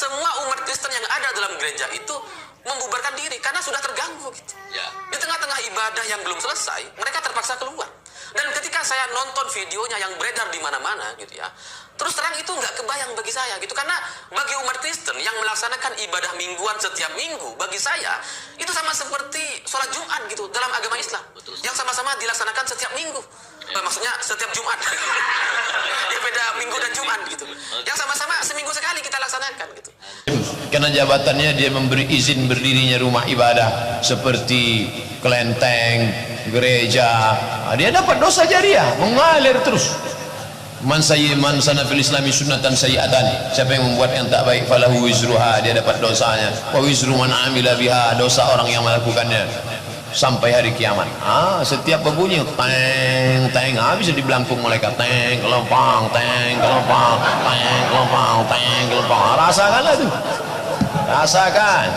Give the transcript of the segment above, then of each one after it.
semua umat Kristen yang ada dalam gereja itu membubarkan diri karena sudah terganggu gitu. Di tengah-tengah ibadah yang belum selesai, mereka terpaksa keluar. Dan ketika saya nonton videonya yang beredar di mana-mana gitu ya, terus terang itu nggak kebayang bagi saya gitu, karena bagi umat Kristen yang melaksanakan ibadah mingguan setiap minggu, bagi saya itu sama seperti sholat Jumat gitu dalam agama Islam, yang sama-sama dilaksanakan setiap minggu. Maksudnya setiap Jumat. Ya beda minggu dan Jumat gitu. Yang sama-sama seminggu sekali kita laksanakan gitu. Karena jabatannya dia memberi izin berdirinya rumah ibadah seperti kelenteng, gereja. Dia dapat dosa jariah, mengalir terus. Man sana fil islami sunnatan sayyi'atan. Siapa yang membuat yang tak baik falahu wizruha, dia dapat dosanya. Wa wizru man amila biha, dosa orang yang melakukannya sampai hari kiamat. Setiap berbunyi teng teng, bisa dibelangkung malaikat, teng kelompang, teng kelompang, teng kelompang, teng kelompang. Rasakanlah tuh, rasakan.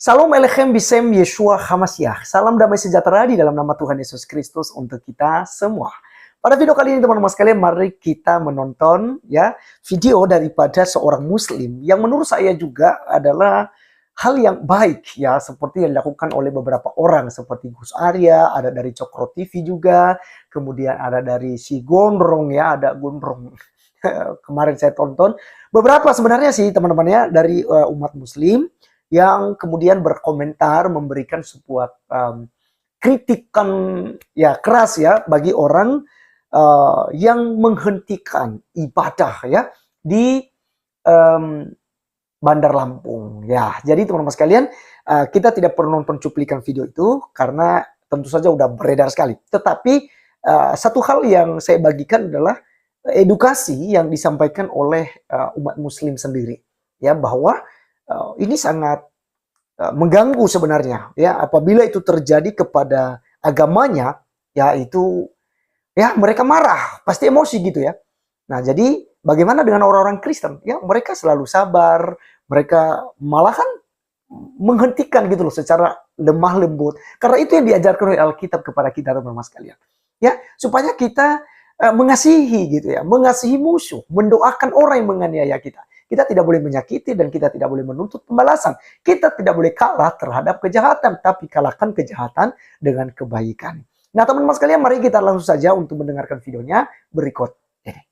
Salam Elechem Bisem Yeshua Hamasyah. Salam damai sejahtera di dalam nama Tuhan Yesus Kristus untuk kita semua. Pada video kali ini teman-teman sekalian, mari kita menonton ya video daripada seorang muslim yang menurut saya juga adalah hal yang baik ya, seperti yang dilakukan oleh beberapa orang seperti Gus Arya, ada dari Cokro TV juga, kemudian ada dari si Gondrong ya, ada Gondrong. Kemarin saya tonton beberapa sebenarnya sih teman-teman ya dari umat muslim yang kemudian berkomentar, memberikan sebuah kritikan ya keras ya bagi orang yang menghentikan ibadah ya di Bandar Lampung ya. Jadi teman-teman sekalian, kita tidak perlu nonton cuplikan video itu karena tentu saja udah beredar sekali. Tetapi satu hal yang saya bagikan adalah edukasi yang disampaikan oleh umat muslim sendiri ya, bahwa ini sangat mengganggu sebenarnya ya, apabila itu terjadi kepada agamanya ya, itu ya mereka marah, pasti emosi gitu ya. Nah, jadi bagaimana dengan orang-orang Kristen ya, mereka selalu sabar, mereka malahan menghentikan gitu loh secara lemah lembut, karena itu yang diajarkan oleh Alkitab kepada kita teman-teman sekalian ya, supaya kita mengasihi gitu ya, mengasihi musuh, mendoakan orang yang menganiaya kita. Kita tidak boleh menyakiti dan kita tidak boleh menuntut pembalasan. Kita tidak boleh kalah terhadap kejahatan, tapi kalahkan kejahatan dengan kebaikan. Nah teman-teman sekalian, mari kita langsung saja untuk mendengarkan videonya berikut ini.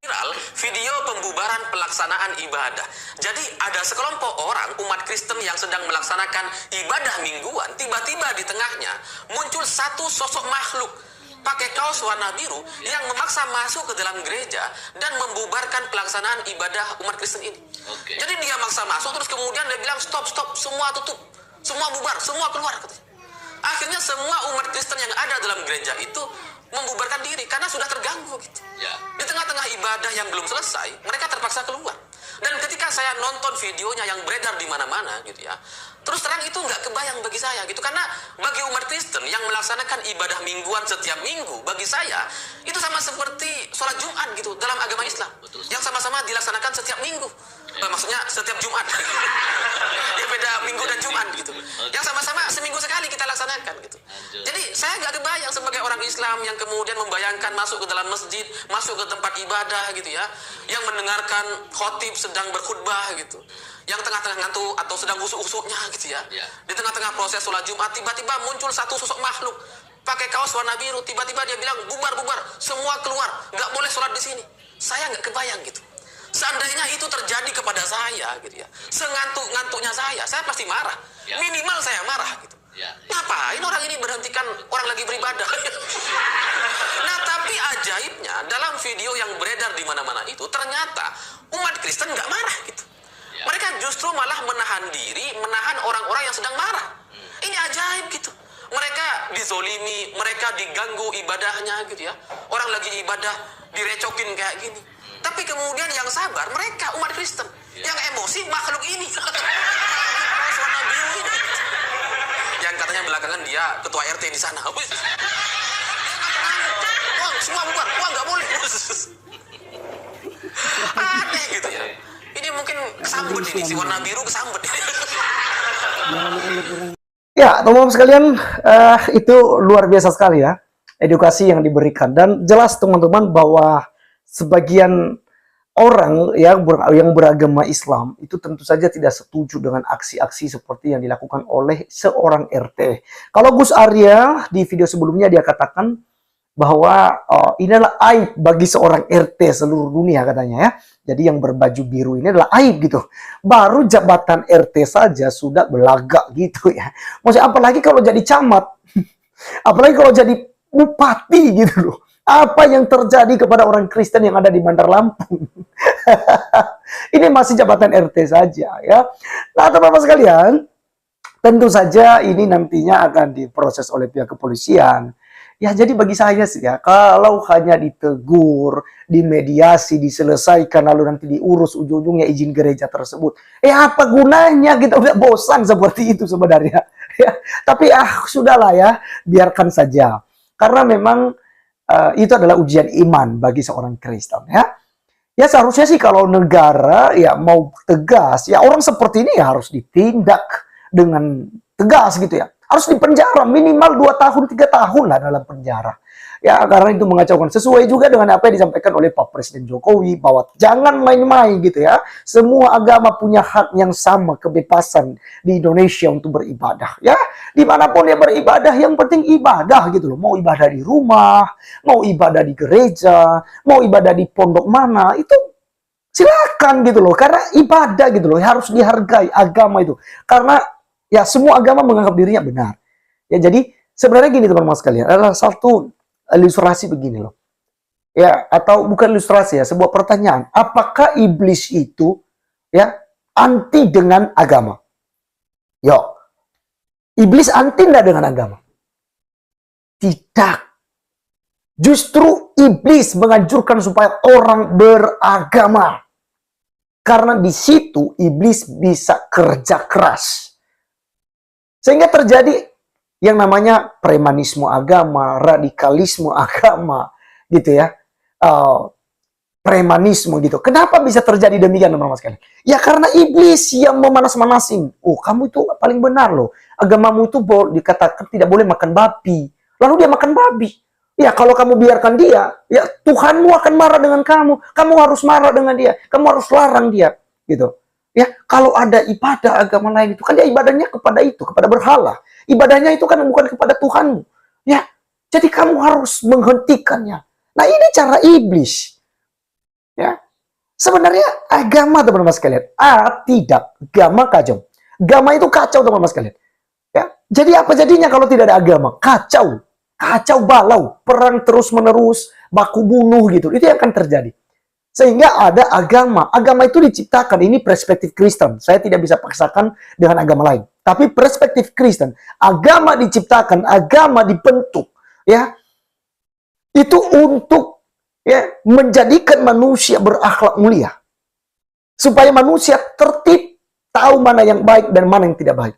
Viral video pembubaran pelaksanaan ibadah. Jadi ada sekelompok orang umat Kristen yang sedang melaksanakan ibadah mingguan, tiba-tiba di tengahnya muncul satu sosok makhluk pakai kaos warna biru yang memaksa masuk ke dalam gereja dan membubarkan pelaksanaan ibadah umat Kristen ini. Jadi dia maksa masuk, terus kemudian dia bilang stop, semua tutup, semua bubar, semua keluar. Akhirnya semua umat Kristen yang ada dalam gereja itu membubarkan diri karena sudah terganggu gitu. Di tengah-tengah ibadah yang belum selesai, mereka terpaksa keluar. Dan ketika saya nonton videonya yang beredar di mana-mana gitu ya, terus terang itu nggak kebayang bagi saya gitu, karena bagi umat Kristen yang melaksanakan ibadah mingguan setiap minggu, bagi saya itu sama seperti sholat Jumat gitu dalam agama Islam, yang sama-sama dilaksanakan setiap minggu. Maksudnya setiap Jumat. Ya beda minggu dan Jumat gitu, yang sama-sama seminggu sekali kita laksanakan gitu. Jadi saya nggak kebayang sebagai orang Islam yang kemudian membayangkan masuk ke dalam masjid, masuk ke tempat ibadah gitu ya, yang mendengarkan khotib sedang berkhutbah gitu, yang tengah-tengah ngantuk atau sedang usuk-usuknya gitu ya. Di tengah-tengah proses sholat Jumat, tiba-tiba muncul satu sosok makhluk pakai kaos warna biru, tiba-tiba dia bilang bubar, semua keluar, nggak boleh sholat di sini. Saya nggak kebayang gitu. Seandainya itu terjadi kepada saya gitu ya, sengantuk-ngantuknya saya pasti marah. Minimal saya marah gitu. Ngapain orang ini berhentikan orang lagi beribadah? Nah, tapi ajaibnya dalam video yang beredar di mana-mana itu ternyata umat Kristen nggak marah gitu. Mereka justru malah menahan diri, menahan orang-orang yang sedang marah. Ini ajaib gitu. Mereka dizolimi, mereka diganggu ibadahnya gitu ya. Orang lagi ibadah direcokin kayak gini. Tapi kemudian yang sabar mereka umat Kristen, yang emosi makhluk ini. Warna biru ini. Yang katanya belakangan dia ketua RT di sana. Wah, semua bubar. Wah, nggak boleh. kesambet ini, si warna biru kesambet. Ya, teman-teman sekalian, itu luar biasa sekali ya edukasi yang diberikan, dan jelas teman-teman bahwa sebagian orang yang beragama Islam itu tentu saja tidak setuju dengan aksi-aksi seperti yang dilakukan oleh seorang RT. Kalau Gus Arya di video sebelumnya dia katakan bahwa ini adalah aib bagi seorang RT seluruh dunia katanya ya. Jadi yang berbaju biru ini adalah aib gitu. Baru jabatan RT saja sudah belagak gitu ya. Maksudnya apalagi kalau jadi camat, apalagi kalau jadi bupati gitu loh. Apa yang terjadi kepada orang Kristen yang ada di Bandar Lampung? Ini masih jabatan RT saja ya. Nah teman-teman sekalian, tentu saja ini nantinya akan diproses oleh pihak kepolisian. Ya jadi bagi saya sih ya, kalau hanya ditegur, dimediasi, diselesaikan, lalu nanti diurus ujung-ujungnya izin gereja tersebut. Apa gunanya, kita udah bosan seperti itu sebenarnya. Ya, tapi sudahlah ya, biarkan saja. Karena memang itu adalah ujian iman bagi seorang Kristen ya. Ya seharusnya sih kalau negara ya mau tegas, ya orang seperti ini ya harus ditindak dengan tegas gitu ya. Harus dipenjara minimal 2 tahun 3 tahun lah dalam penjara. Ya karena itu mengacaukan, sesuai juga dengan apa yang disampaikan oleh Pak Presiden Jokowi bahwa jangan main-main gitu ya. Semua agama punya hak yang sama, kebebasan di Indonesia untuk beribadah ya. Dimanapun dia beribadah, yang penting ibadah gitu loh. Mau ibadah di rumah, mau ibadah di gereja, mau ibadah di pondok mana, itu silakan gitu loh. Karena ibadah gitu loh, harus dihargai agama itu. Karena ya semua agama menganggap dirinya benar. Ya jadi sebenarnya gini teman-teman sekalian, adalah satu ilustrasi begini loh. Ya, atau bukan ilustrasi ya, sebuah pertanyaan. Apakah iblis itu ya anti dengan agama? Yo. Iblis anti enggak dengan agama? Tidak. Justru iblis menganjurkan supaya orang beragama. Karena di situ iblis bisa kerja keras. Sehingga terjadi yang namanya premanisme agama, radikalisme agama, gitu ya. Premanisme gitu. Kenapa bisa terjadi demikian teman-teman sekalian? Ya karena iblis yang memanas-manasin. Oh, kamu itu paling benar loh. Agamamu itu dikatakan tidak boleh makan babi. Lalu dia makan babi. Ya kalau kamu biarkan dia, ya Tuhanmu akan marah dengan kamu. Kamu harus marah dengan dia. Kamu harus larang dia, gitu. Ya, kalau ada ibadah agama lain itu kan dia ibadahnya kepada itu, kepada berhala. Ibadahnya itu kan bukan kepada Tuhanmu. Ya, jadi kamu harus menghentikannya. Nah, ini cara iblis. Ya. Sebenarnya agama teman-teman sekalian, tidak, agama kacau. Agama itu kacau teman-teman sekalian. Ya. Jadi apa jadinya kalau tidak ada agama? Kacau. Kacau balau, perang terus-menerus, baku bunuh gitu. Itu yang akan terjadi. Sehingga ada agama. Agama itu diciptakan. Ini perspektif Kristen. Saya tidak bisa paksakan dengan agama lain. Tapi perspektif Kristen. Agama diciptakan. Agama dibentuk. Ya, itu untuk ya menjadikan manusia berakhlak mulia. Supaya manusia tertib. Tahu mana yang baik dan mana yang tidak baik.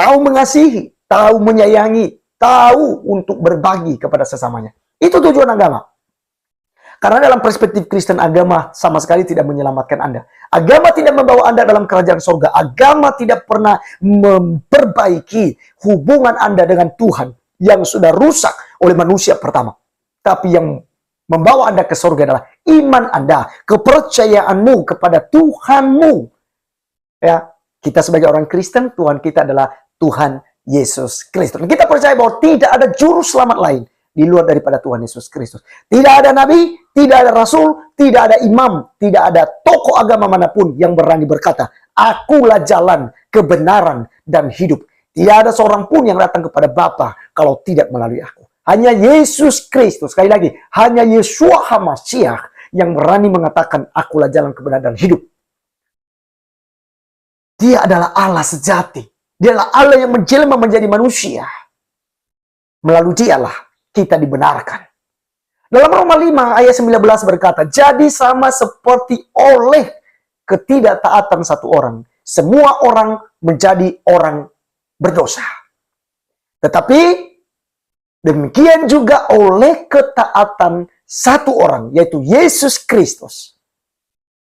Tahu mengasihi. Tahu menyayangi. Tahu untuk berbagi kepada sesamanya. Itu tujuan agama. Karena dalam perspektif Kristen, agama sama sekali tidak menyelamatkan Anda. Agama tidak membawa Anda dalam kerajaan surga. Agama tidak pernah memperbaiki hubungan Anda dengan Tuhan yang sudah rusak oleh manusia pertama. Tapi yang membawa Anda ke surga adalah iman Anda, kepercayaanmu kepada Tuhanmu. Ya, kita sebagai orang Kristen, Tuhan kita adalah Tuhan Yesus Kristus. Kita percaya bahwa tidak ada juru selamat lain di luar daripada Tuhan Yesus Kristus. Tidak ada nabi, tidak ada rasul, tidak ada imam, tidak ada tokoh agama manapun yang berani berkata, akulah jalan, kebenaran, dan hidup. Tidak ada seorang pun yang datang kepada Bapa kalau tidak melalui aku. Hanya Yesus Kristus, sekali lagi, hanya Yeshua HaMashiach yang berani mengatakan, akulah jalan, kebenaran, dan hidup. Dia adalah Allah sejati. Dia adalah Allah yang menjelma menjadi manusia. Melalui dialah kita dibenarkan. Dalam Roma 5 ayat 19 berkata, jadi sama seperti oleh ketidaktaatan satu orang, semua orang menjadi orang berdosa. Tetapi demikian juga oleh ketaatan satu orang, yaitu Yesus Kristus,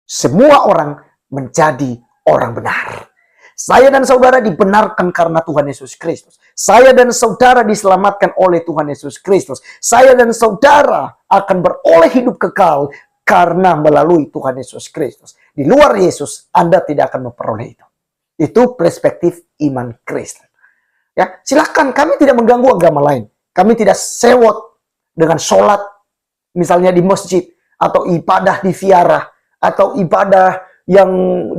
semua orang menjadi orang benar. Saya dan saudara dibenarkan karena Tuhan Yesus Kristus. Saya dan saudara diselamatkan oleh Tuhan Yesus Kristus. Saya dan saudara akan beroleh hidup kekal karena melalui Tuhan Yesus Kristus. Di luar Yesus, Anda tidak akan memperoleh itu. Itu perspektif iman Kristen. Ya, silakan, kami tidak mengganggu agama lain. Kami tidak sewot dengan sholat, misalnya di masjid, atau ibadah di viara, atau ibadah yang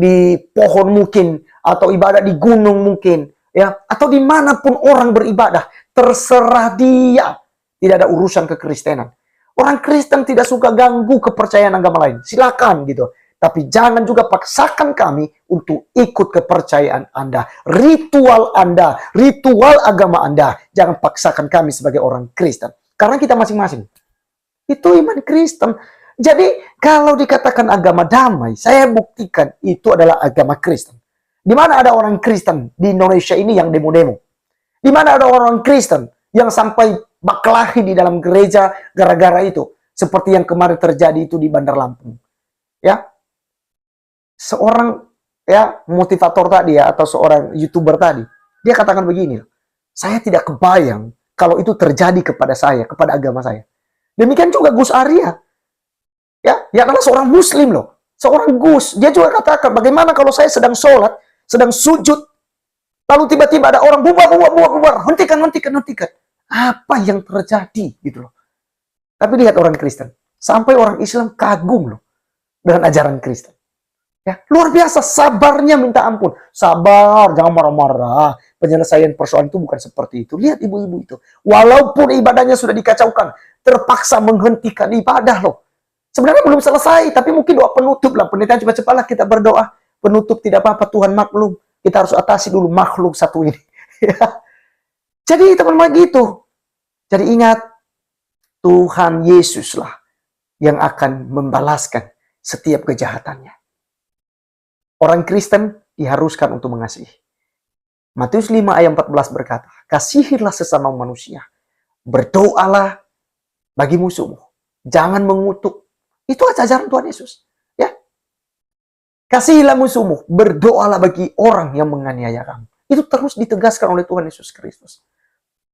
di pohon mungkin, atau ibadah di gunung mungkin, ya, atau dimanapun orang beribadah, terserah dia. Tidak ada urusan kekristenan. Orang Kristen tidak suka ganggu kepercayaan agama lain. Silakan gitu. Tapi jangan juga paksakan kami untuk ikut kepercayaan Anda, ritual Anda, ritual agama Anda. Jangan paksakan kami sebagai orang Kristen. Karena kita masing-masing. Itu iman Kristen. Jadi kalau dikatakan agama damai, saya buktikan itu adalah agama Kristen. Di mana ada orang Kristen di Indonesia ini yang demo-demo? Di mana ada orang Kristen yang sampai berkelahi di dalam gereja gara-gara itu? Seperti yang kemarin terjadi itu di Bandar Lampung. Ya, seorang ya motivator tadi ya, atau seorang YouTuber tadi, dia katakan begini, saya tidak kebayang kalau itu terjadi kepada saya, kepada agama saya. Demikian juga Gus Arya. Ya, dia adalah seorang muslim loh. Seorang Gus, dia juga katakan, bagaimana kalau saya sedang sholat, sedang sujud, lalu tiba-tiba ada orang bubar, hentikan. Apa yang terjadi gitu loh. Tapi lihat orang Kristen, sampai orang Islam kagum loh dengan ajaran Kristen. Ya, luar biasa sabarnya minta ampun. Sabar, jangan marah-marah. Penyelesaian persoalan itu bukan seperti itu. Lihat ibu-ibu itu. Walaupun ibadahnya sudah dikacaukan, terpaksa menghentikan ibadah loh. Sebenarnya belum selesai, tapi mungkin doa penutup lah. Pendeta, cepat-cepatlah kita berdoa. Penutup tidak apa-apa, Tuhan maklum. Kita harus atasi dulu makhluk satu ini. Jadi teman-teman gitu. Jadi ingat, Tuhan Yesuslah yang akan membalaskan setiap kejahatannya. Orang Kristen diharuskan untuk mengasihi. Matius 5 ayat 14 berkata, kasihilah sesama manusia. Berdoalah bagi musuhmu. Jangan mengutuk. Itu ajaran Tuhan Yesus. Ya. Kasihilah musuhmu. Berdoalah bagi orang yang menganiaya kamu. Itu terus ditegaskan oleh Tuhan Yesus Kristus.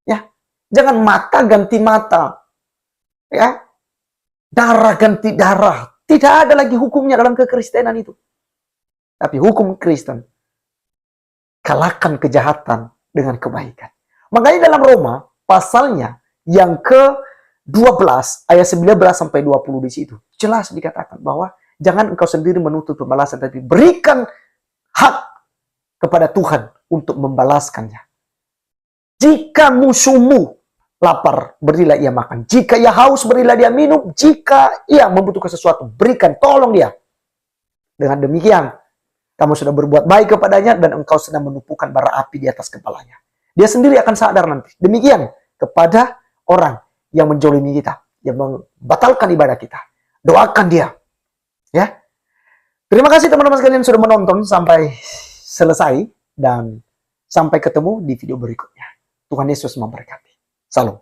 Ya. Jangan mata ganti mata. Ya. Darah ganti darah. Tidak ada lagi hukumnya dalam kekristenan itu. Tapi hukum Kristen, kalahkan kejahatan dengan kebaikan. Makanya dalam Roma, pasalnya yang ke-12, ayat 19 sampai 20 di situ, jelas dikatakan bahwa jangan engkau sendiri menuntut pembalasan, tapi berikan hak kepada Tuhan untuk membalaskannya. Jika musuhmu lapar, berilah ia makan. Jika ia haus, berilah dia minum. Jika ia membutuhkan sesuatu, berikan, tolong dia. Dengan demikian, kamu sudah berbuat baik kepadanya dan engkau sedang menumpukan bara api di atas kepalanya. Dia sendiri akan sadar nanti. Demikian kepada orang yang menjolimi kita, yang membatalkan ibadah kita. Doakan dia. Ya. Terima kasih teman-teman sekalian sudah menonton sampai selesai dan sampai ketemu di video berikutnya. Tuhan Yesus memberkati. Salam.